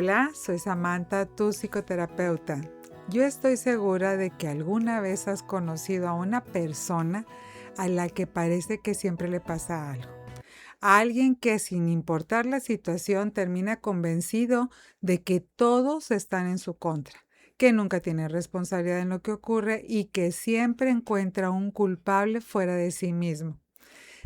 Hola, soy Samantha, tu psicoterapeuta. Yo estoy segura de que alguna vez has conocido a una persona a la que parece que siempre le pasa algo. A alguien que sin importar la situación termina convencido de que todos están en su contra, que nunca tiene responsabilidad en lo que ocurre y que siempre encuentra un culpable fuera de sí mismo.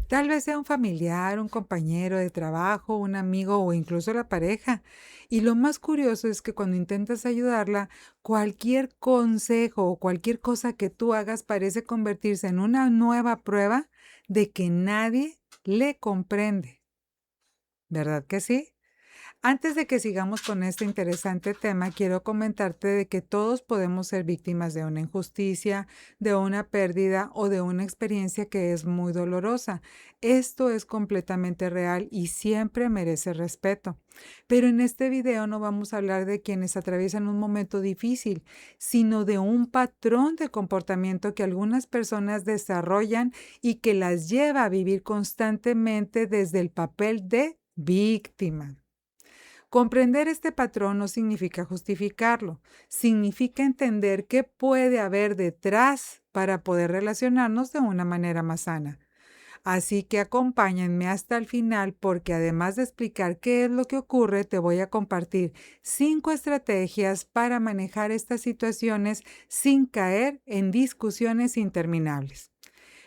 Tal vez sea un familiar, un compañero de trabajo, un amigo o incluso la pareja. Y lo más curioso es que cuando intentas ayudarla, cualquier consejo o cualquier cosa que tú hagas parece convertirse en una nueva prueba de que nadie le comprende. ¿Verdad que sí? Antes de que sigamos con este interesante tema, quiero comentarte de que todos podemos ser víctimas de una injusticia, de una pérdida o de una experiencia que es muy dolorosa. Esto es completamente real y siempre merece respeto. Pero en este video no vamos a hablar de quienes atraviesan un momento difícil, sino de un patrón de comportamiento que algunas personas desarrollan y que las lleva a vivir constantemente desde el papel de víctima. Comprender este patrón no significa justificarlo, significa entender qué puede haber detrás para poder relacionarnos de una manera más sana. Así que acompáñenme hasta el final porque además de explicar qué es lo que ocurre, te voy a compartir 5 estrategias para manejar estas situaciones sin caer en discusiones interminables.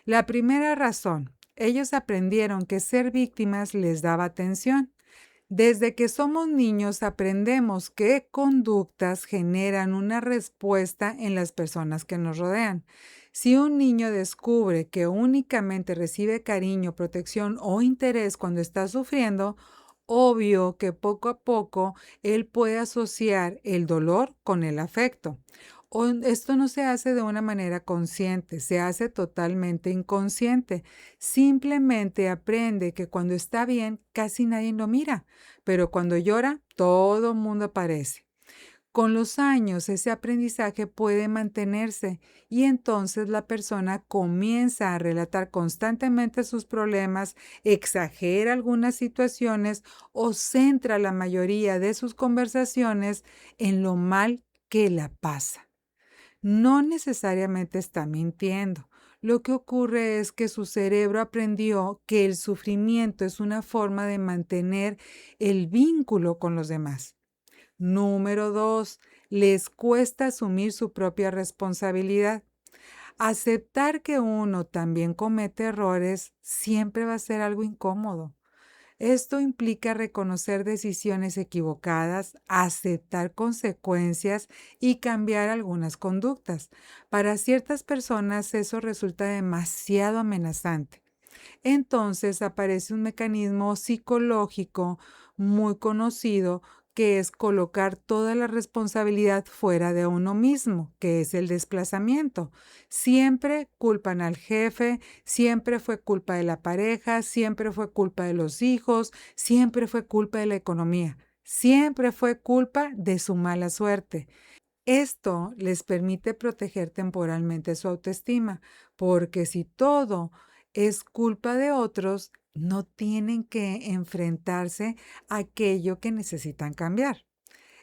La primera razón, ellos aprendieron que ser víctimas les daba atención. Desde que somos niños aprendemos qué conductas generan una respuesta en las personas que nos rodean. Si un niño descubre que únicamente recibe cariño, protección o interés cuando está sufriendo, obvio que poco a poco él puede asociar el dolor con el afecto. Esto no se hace de una manera consciente, se hace totalmente inconsciente. Simplemente aprende que cuando está bien casi nadie lo mira, pero cuando llora todo el mundo aparece. Con los años ese aprendizaje puede mantenerse y entonces la persona comienza a relatar constantemente sus problemas, exagera algunas situaciones o centra la mayoría de sus conversaciones en lo mal que la pasa. No necesariamente está mintiendo. Lo que ocurre es que su cerebro aprendió que el sufrimiento es una forma de mantener el vínculo con los demás. Número 2, les cuesta asumir su propia responsabilidad. Aceptar que uno también comete errores siempre va a ser algo incómodo. Esto implica reconocer decisiones equivocadas, aceptar consecuencias y cambiar algunas conductas. Para ciertas personas eso resulta demasiado amenazante. Entonces aparece un mecanismo psicológico muy conocido que es colocar toda la responsabilidad fuera de uno mismo, que es el desplazamiento. Siempre culpan al jefe, siempre fue culpa de la pareja, siempre fue culpa de los hijos, siempre fue culpa de la economía, siempre fue culpa de su mala suerte. Esto les permite proteger temporalmente su autoestima, porque si todo es culpa de otros, no tienen que enfrentarse a aquello que necesitan cambiar.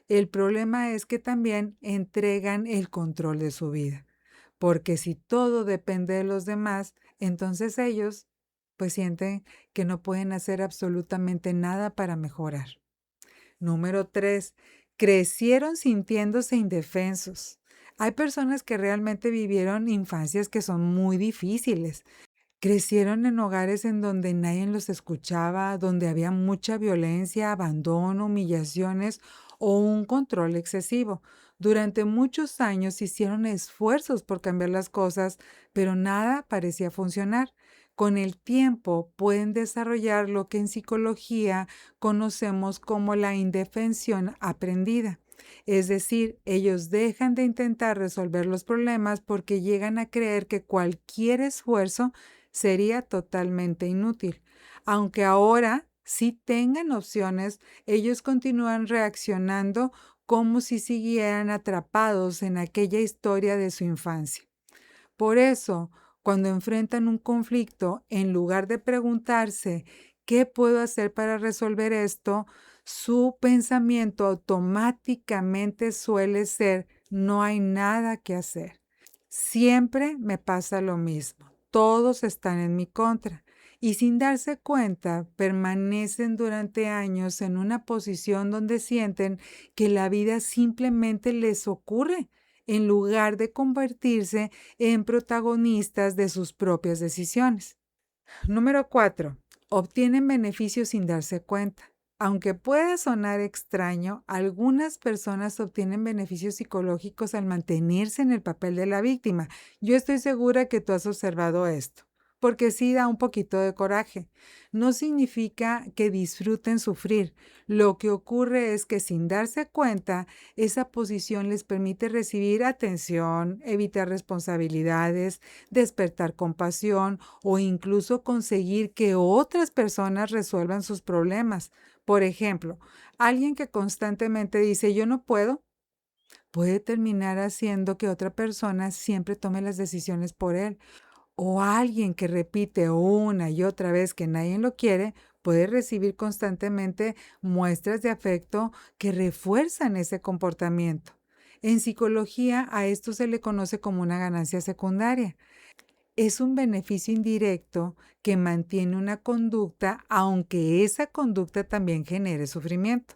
El problema es que también entregan el control de su vida, porque si todo depende de los demás, entonces ellos pues sienten que no pueden hacer absolutamente nada para mejorar. Número 3, crecieron sintiéndose indefensos. Hay personas que realmente vivieron infancias que son muy difíciles. Crecieron en hogares en donde nadie los escuchaba, donde había mucha violencia, abandono, humillaciones o un control excesivo. Durante muchos años hicieron esfuerzos por cambiar las cosas, pero nada parecía funcionar. Con el tiempo pueden desarrollar lo que en psicología conocemos como la indefensión aprendida. Es decir, ellos dejan de intentar resolver los problemas porque llegan a creer que cualquier esfuerzo sería totalmente inútil. Aunque ahora sí tengan opciones, ellos continúan reaccionando como si siguieran atrapados en aquella historia de su infancia. Por eso, cuando enfrentan un conflicto, en lugar de preguntarse, ¿qué puedo hacer para resolver esto?, Su pensamiento automáticamente suele ser: no hay nada que hacer. Siempre me pasa lo mismo. Todos están en mi contra. Y sin darse cuenta, permanecen durante años en una posición donde sienten que la vida simplemente les ocurre, en lugar de convertirse en protagonistas de sus propias decisiones. Número 4. Obtienen beneficios sin darse cuenta. Aunque pueda sonar extraño, algunas personas obtienen beneficios psicológicos al mantenerse en el papel de la víctima. Yo estoy segura que tú has observado esto, porque sí da un poquito de coraje. No significa que disfruten sufrir. Lo que ocurre es que sin darse cuenta, esa posición les permite recibir atención, evitar responsabilidades, despertar compasión o incluso conseguir que otras personas resuelvan sus problemas. Por ejemplo, alguien que constantemente dice yo no puedo, puede terminar haciendo que otra persona siempre tome las decisiones por él. O alguien que repite una y otra vez que nadie lo quiere, puede recibir constantemente muestras de afecto que refuerzan ese comportamiento. En psicología a esto se le conoce como una ganancia secundaria. Es un beneficio indirecto que mantiene una conducta, aunque esa conducta también genere sufrimiento.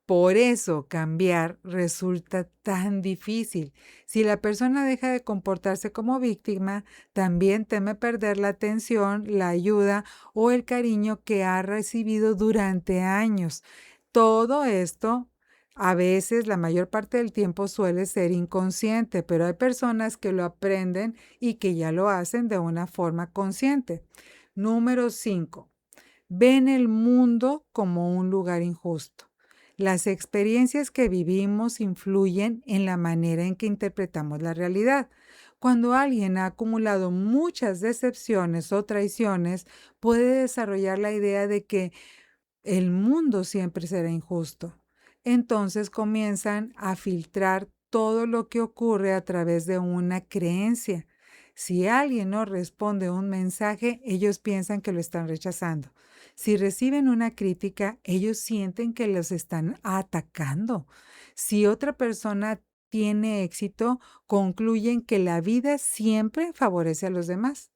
Por eso cambiar resulta tan difícil. Si la persona deja de comportarse como víctima, también teme perder la atención, la ayuda o el cariño que ha recibido durante años. Todo esto, a veces, la mayor parte del tiempo suele ser inconsciente, pero hay personas que lo aprenden y que ya lo hacen de una forma consciente. Número 5. Ven el mundo como un lugar injusto. Las experiencias que vivimos influyen en la manera en que interpretamos la realidad. Cuando alguien ha acumulado muchas decepciones o traiciones, puede desarrollar la idea de que el mundo siempre será injusto. Entonces comienzan a filtrar todo lo que ocurre a través de una creencia. Si alguien no responde un mensaje, ellos piensan que lo están rechazando. Si reciben una crítica, ellos sienten que los están atacando. Si otra persona tiene éxito, concluyen que la vida siempre favorece a los demás.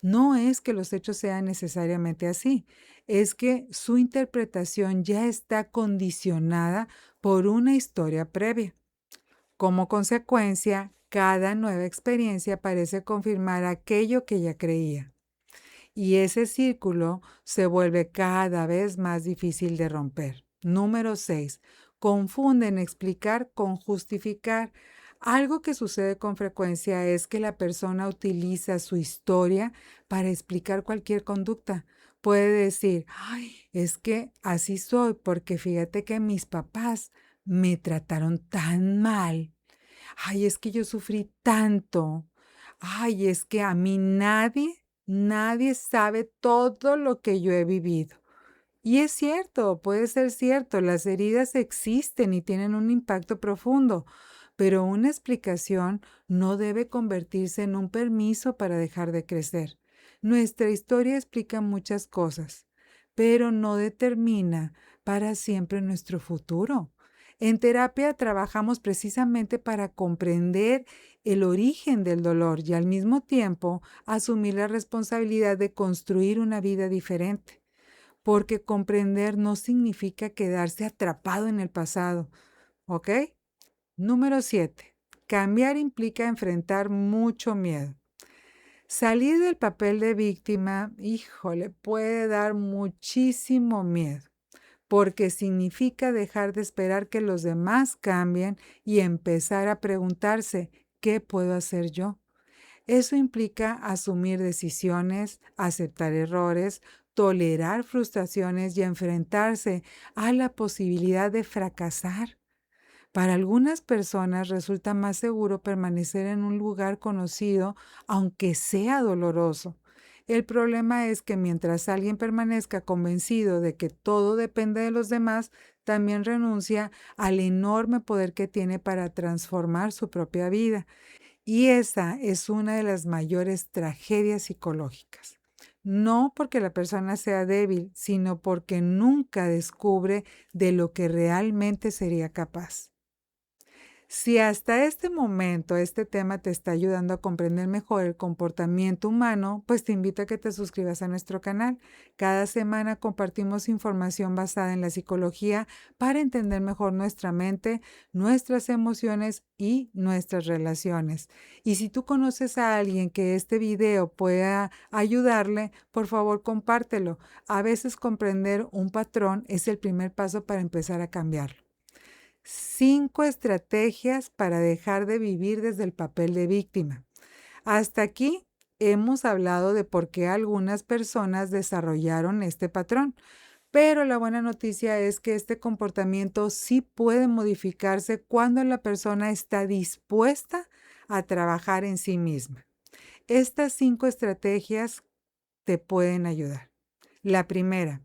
No es que los hechos sean necesariamente así, es que su interpretación ya está condicionada por una historia previa. Como consecuencia, cada nueva experiencia parece confirmar aquello que ya creía. Y ese círculo se vuelve cada vez más difícil de romper. Número 6. Confunden explicar con justificar. Algo que sucede con frecuencia es que la persona utiliza su historia para explicar cualquier conducta. Puede decir, ay, es que así soy porque fíjate que mis papás me trataron tan mal. Ay, es que yo sufrí tanto. Ay, es que a mí nadie sabe todo lo que yo he vivido. Y es cierto, puede ser cierto, las heridas existen y tienen un impacto profundo, pero una explicación no debe convertirse en un permiso para dejar de crecer. Nuestra historia explica muchas cosas, pero no determina para siempre nuestro futuro. En terapia trabajamos precisamente para comprender el origen del dolor y al mismo tiempo asumir la responsabilidad de construir una vida diferente, porque comprender no significa quedarse atrapado en el pasado, ¿ok? Número 7. Cambiar implica enfrentar mucho miedo. Salir del papel de víctima, híjole, puede dar muchísimo miedo, porque significa dejar de esperar que los demás cambien y empezar a preguntarse, ¿qué puedo hacer yo? Eso implica asumir decisiones, aceptar errores, tolerar frustraciones y enfrentarse a la posibilidad de fracasar. Para algunas personas resulta más seguro permanecer en un lugar conocido, aunque sea doloroso. El problema es que mientras alguien permanezca convencido de que todo depende de los demás, también renuncia al enorme poder que tiene para transformar su propia vida. Y esa es una de las mayores tragedias psicológicas. No porque la persona sea débil, sino porque nunca descubre de lo que realmente sería capaz. Si hasta este momento este tema te está ayudando a comprender mejor el comportamiento humano, pues te invito a que te suscribas a nuestro canal. Cada semana compartimos información basada en la psicología para entender mejor nuestra mente, nuestras emociones y nuestras relaciones. Y si tú conoces a alguien que este video pueda ayudarle, por favor compártelo. A veces comprender un patrón es el primer paso para empezar a cambiarlo. 5 estrategias para dejar de vivir desde el papel de víctima. Hasta aquí hemos hablado de por qué algunas personas desarrollaron este patrón, pero la buena noticia es que este comportamiento sí puede modificarse cuando la persona está dispuesta a trabajar en sí misma. Estas 5 estrategias te pueden ayudar. La primera,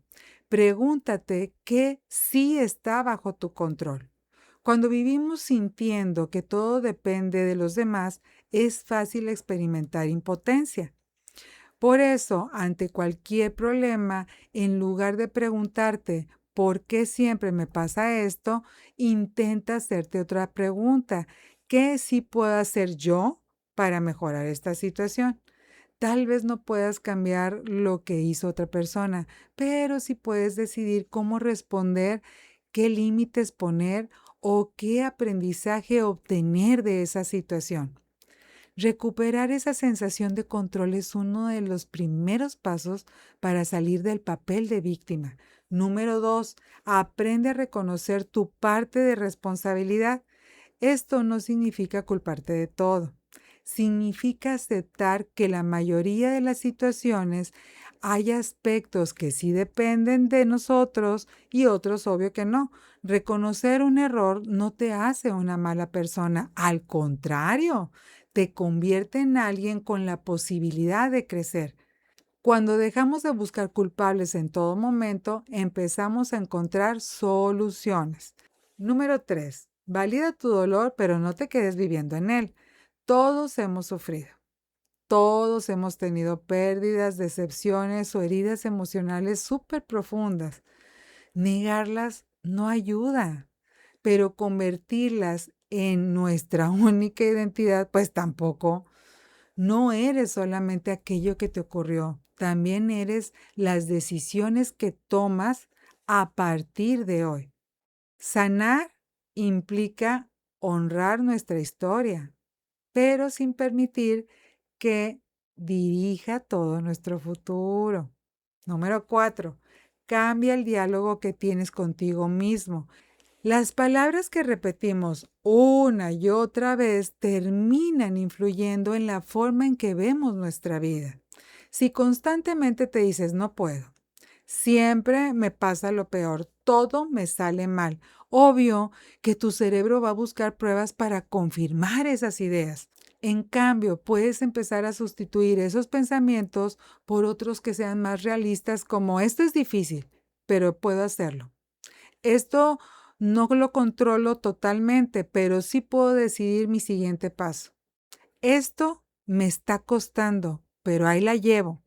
pregúntate qué sí está bajo tu control. Cuando vivimos sintiendo que todo depende de los demás, es fácil experimentar impotencia. Por eso, ante cualquier problema, en lugar de preguntarte ¿por qué siempre me pasa esto?, intenta hacerte otra pregunta. ¿Qué sí puedo hacer yo para mejorar esta situación? Tal vez no puedas cambiar lo que hizo otra persona, pero sí puedes decidir cómo responder, qué límites poner o qué aprendizaje obtener de esa situación. Recuperar esa sensación de control es uno de los primeros pasos para salir del papel de víctima. Número 2, aprende a reconocer tu parte de responsabilidad. Esto no significa culparte de todo. Significa aceptar que la mayoría de las situaciones hay aspectos que sí dependen de nosotros y otros obvio que no. Reconocer un error no te hace una mala persona, al contrario, te convierte en alguien con la posibilidad de crecer. Cuando dejamos de buscar culpables en todo momento, empezamos a encontrar soluciones. Número 3. Valida tu dolor, pero no te quedes viviendo en él. Todos hemos sufrido. Todos hemos tenido pérdidas, decepciones o heridas emocionales súper profundas. Negarlas no ayuda, pero convertirlas en nuestra única identidad, pues tampoco. No eres solamente aquello que te ocurrió, también eres las decisiones que tomas a partir de hoy. Sanar implica honrar nuestra historia, pero sin permitir que dirija todo nuestro futuro. Número 4. Cambia el diálogo que tienes contigo mismo. Las palabras que repetimos una y otra vez terminan influyendo en la forma en que vemos nuestra vida. Si constantemente te dices no puedo, siempre me pasa lo peor, todo me sale mal, obvio que tu cerebro va a buscar pruebas para confirmar esas ideas. En cambio, puedes empezar a sustituir esos pensamientos por otros que sean más realistas, como esto es difícil, pero puedo hacerlo. Esto no lo controlo totalmente, pero sí puedo decidir mi siguiente paso. Esto me está costando, pero ahí la llevo.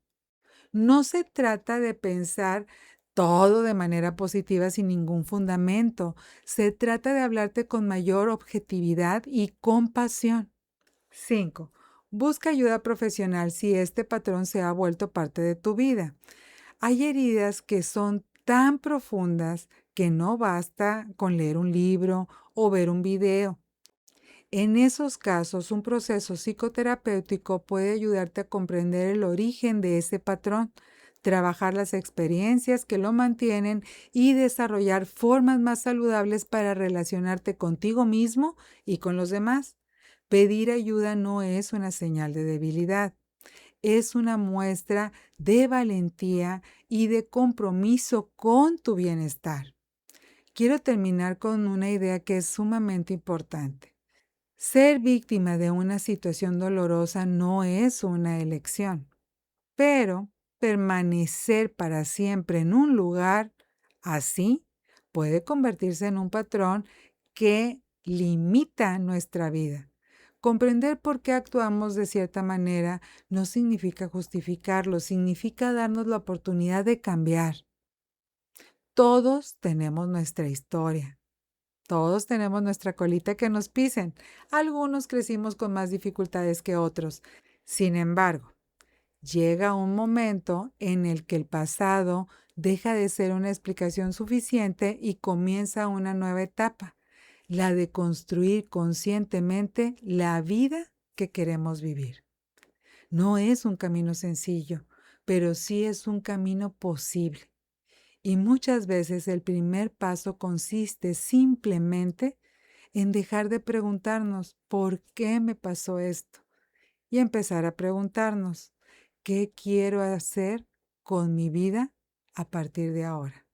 No se trata de pensar todo de manera positiva sin ningún fundamento. Se trata de hablarte con mayor objetividad y compasión. 5. Busca ayuda profesional si este patrón se ha vuelto parte de tu vida. Hay heridas que son tan profundas que no basta con leer un libro o ver un video. En esos casos, un proceso psicoterapéutico puede ayudarte a comprender el origen de ese patrón, trabajar las experiencias que lo mantienen y desarrollar formas más saludables para relacionarte contigo mismo y con los demás. Pedir ayuda no es una señal de debilidad, es una muestra de valentía y de compromiso con tu bienestar. Quiero terminar con una idea que es sumamente importante. Ser víctima de una situación dolorosa no es una elección, pero permanecer para siempre en un lugar así puede convertirse en un patrón que limita nuestra vida. Comprender por qué actuamos de cierta manera no significa justificarlo, significa darnos la oportunidad de cambiar. Todos tenemos nuestra historia. Todos tenemos nuestra colita que nos pisen. Algunos crecimos con más dificultades que otros. Sin embargo, llega un momento en el que el pasado deja de ser una explicación suficiente y comienza una nueva etapa, la de construir conscientemente la vida que queremos vivir. No es un camino sencillo, pero sí es un camino posible. Y muchas veces el primer paso consiste simplemente en dejar de preguntarnos ¿por qué me pasó esto? Y empezar a preguntarnos ¿qué quiero hacer con mi vida a partir de ahora?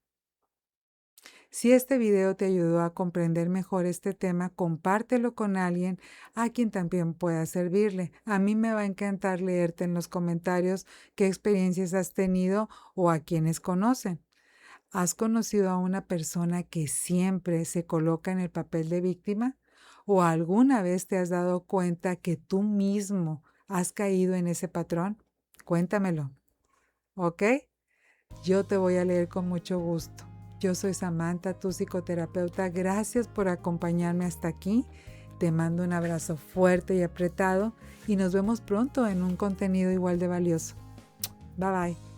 Si este video te ayudó a comprender mejor este tema, compártelo con alguien a quien también pueda servirle. A mí me va a encantar leerte en los comentarios qué experiencias has tenido o a quienes conocen. ¿Has conocido a una persona que siempre se coloca en el papel de víctima? ¿O alguna vez te has dado cuenta que tú mismo has caído en ese patrón? Cuéntamelo, ¿ok? Yo te voy a leer con mucho gusto. Yo soy Samantha, tu psicoterapeuta. Gracias por acompañarme hasta aquí. Te mando un abrazo fuerte y apretado y nos vemos pronto en un contenido igual de valioso. Bye bye.